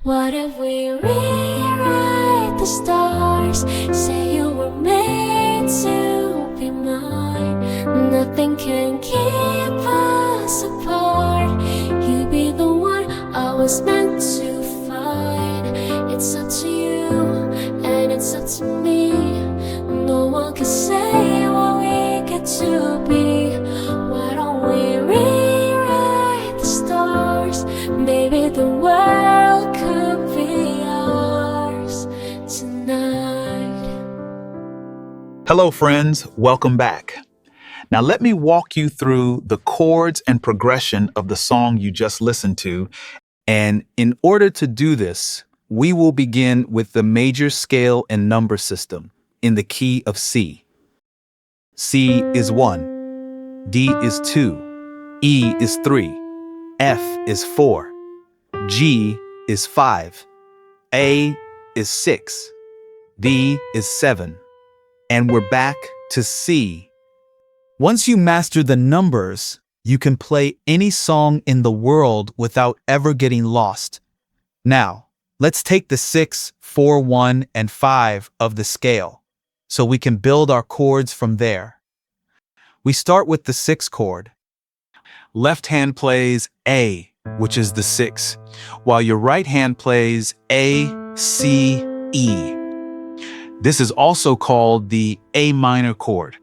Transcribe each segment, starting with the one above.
What if we rewrite the stars? Say you were made to be mine. Nothing can keep us apart. You be the one I was meant to find. It's up to you and it's up to me. No one can say what we get to be. Why don't we rewrite the stars? Maybe the world could be ours tonight. Hello friends, welcome back. Now let me walk you through the chords and progression of the song you just listened to. And in order to do this, we will begin with the major scale and number system in the key of C. C is 1, D is 2, E is 3, F is 4, G is 5, A is 6, D is 7, and we're back to C. Once you master the numbers, you can play any song in the world without ever getting lost. Now, let's take the 6, 4, 1, and 5 of the scale, so we can build our chords from there. We start with the 6 chord. Left hand plays A, which is the 6, while your right hand plays A, C, E. This is also called the A minor chord.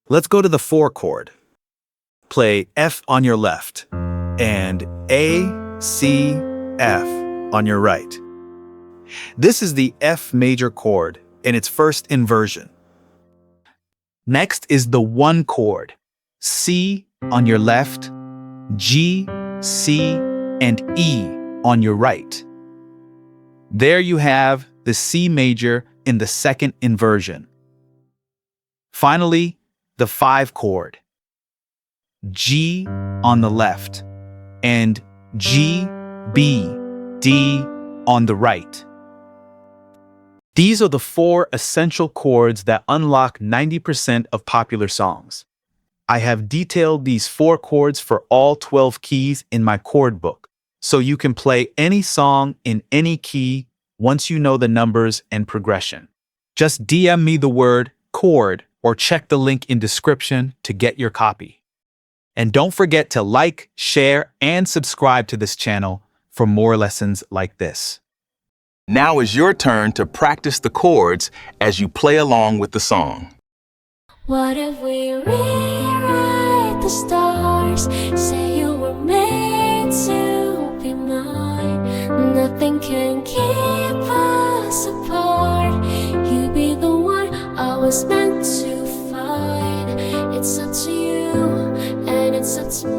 Let's go to the 4 chord. Play F on your left and A, C, F on your right. This is the F major chord in its first inversion. Next is the 1 chord, C on your left, G, C, and E on your right. There you have the C major in the second inversion. Finally, the 5 chord, G on the left and G, B, D on the right. These are the 4 essential chords that unlock 90% of popular songs. I have detailed these 4 chords for all 12 keys in my chord book, so you can play any song in any key once you know the numbers and progression. Just DM me the word chord or check the link in description to get your copy. And don't forget to like, share, and subscribe to this channel for more lessons like this. Now is your turn to practice the chords as you play along with the song. What if we rewrite the stars? Say you were made to be mine. Nothing can keep us apart. You be the one I was meant to find. It's up to you and it's up to me.